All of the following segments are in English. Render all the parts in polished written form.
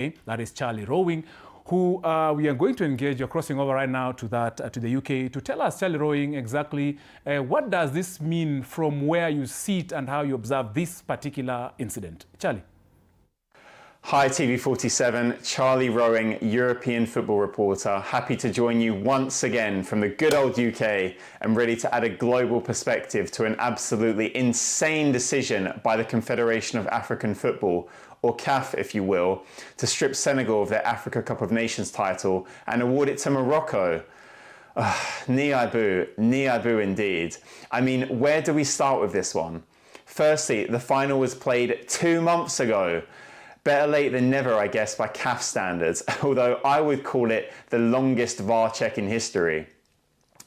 that is C.Rowing, who we are going to engage. You're crossing over right now to the UK to tell us, C.Rowing, exactly what does this mean from where you sit and how you observe this particular incident. Charlie. Hi TV47, C.Rowing, European football reporter, happy to join you once again from the good old UK and ready to add a global perspective to an absolutely insane decision by the Confederation of African Football, or CAF if you will, to strip Senegal of their Africa Cup of Nations title and award it to Morocco. Niabu indeed. I mean, where do we start with this one? Firstly, the final was played 2 months ago. Better late than never, I guess, by CAF standards, although I would call it the longest VAR check in history.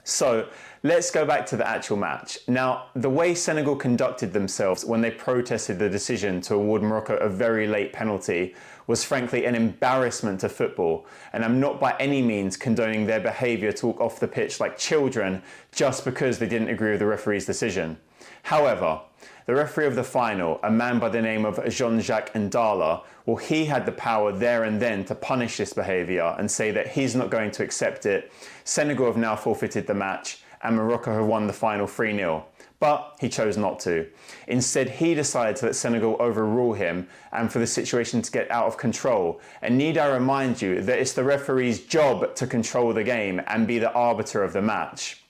So let's go back to the actual match. Now, the way Senegal conducted themselves when they protested the decision to award Morocco a very late penalty was frankly an embarrassment to football, and I'm not by any means condoning their behaviour to walk off the pitch like children just because they didn't agree with the referee's decision. However, the referee of the final, a man by the name of Jean-Jacques Ndala, well, he had the power there and then to punish this behaviour and say that he's not going to accept it. Senegal have now forfeited the match and Morocco have won the final 3-0. But he chose not to. Instead, he decided to let Senegal overrule him and for the situation to get out of control. And need I remind you that it's the referee's job to control the game and be the arbiter of the match.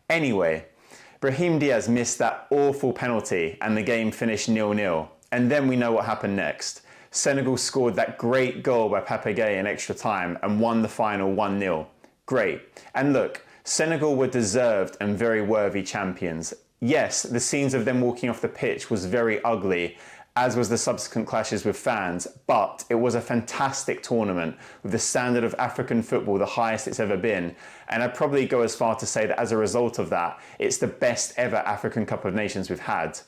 Anyway, Brahim Diaz missed that awful penalty and the game finished 0-0. And then we know what happened next. Senegal scored that great goal by Pape Gueye in extra time and won the final 1-0. Great. And look, Senegal were deserved and very worthy champions. Yes, the scenes of them walking off the pitch was very ugly, as was the subsequent clashes with fans, but it was a fantastic tournament with the standard of African football the highest it's ever been, and I'd probably go as far to say that as a result of that, it's the best ever African Cup of Nations we've had.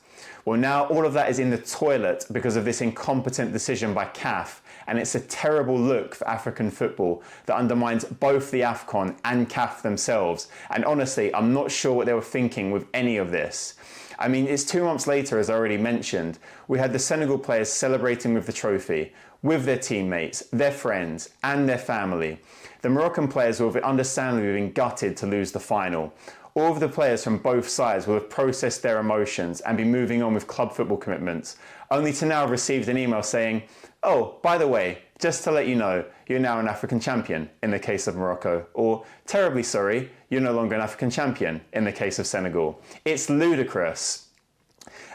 Well, now all of that is in the toilet because of this incompetent decision by CAF, and it's a terrible look for African football that undermines both the AFCON and CAF themselves, and honestly, I'm not sure what they were thinking with any of this. I mean, it's 2 months later, as I already mentioned. We had the Senegal players celebrating with the trophy, with their teammates, their friends, and their family. The Moroccan players will have understandably been gutted to lose the final. All of the players from both sides will have processed their emotions and be moving on with club football commitments, only to now have received an email saying, "Oh, by the way, just to let you know, you're now an African champion," in the case of Morocco, or "Terribly sorry, you're no longer an African champion," in the case of Senegal. It's ludicrous.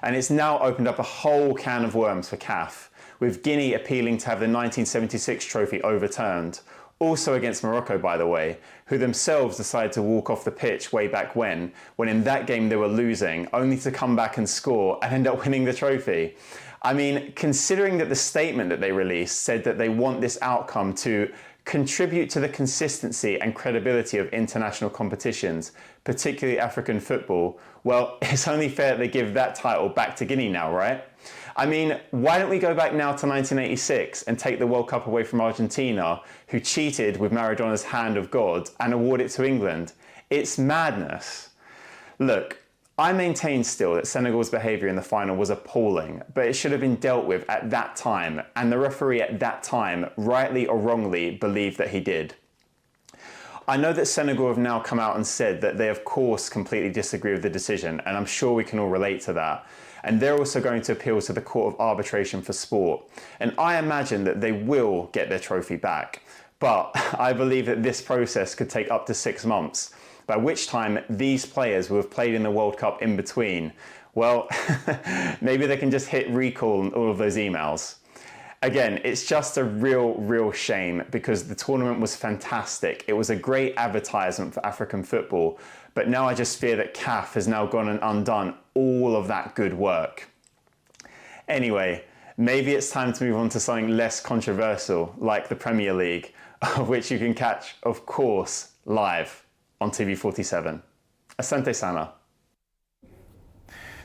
And it's now opened up a whole can of worms for CAF, with Guinea appealing to have the 1976 trophy overturned. Also against Morocco, by the way, who themselves decided to walk off the pitch way back when in that game they were losing, only to come back and score and end up winning the trophy. I mean, considering that the statement that they released said that they want this outcome to contribute to the consistency and credibility of international competitions, particularly African football, well, it's only fair that they give that title back to Guinea now, right? I mean, why don't we go back now to 1986 and take the World Cup away from Argentina, who cheated with Maradona's hand of God, and award it to England? It's madness. Look, I maintain still that Senegal's behaviour in the final was appalling, but it should have been dealt with at that time, and the referee at that time, rightly or wrongly, believed that he did. I know that Senegal have now come out and said that they of course completely disagree with the decision, and I'm sure we can all relate to that. And they're also going to appeal to the Court of Arbitration for Sport. And I imagine that they will get their trophy back. But I believe that this process could take up to 6 months, by which time these players will have played in the World Cup in between. Well, maybe they can just hit recall on all of those emails. Again, it's just a real shame because the tournament was fantastic. It was a great advertisement for African football, but now I just fear that CAF has now gone and undone all of that good work. Anyway, maybe it's time to move on to something less controversial, like the Premier League, which you can catch, of course, live on TV47. Asante sana.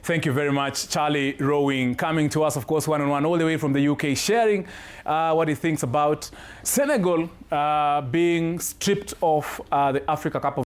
Thank you very much, C.Rowing, coming to us, of course, one-on-one, all the way from the UK, sharing what he thinks about Senegal being stripped of the Africa Cup of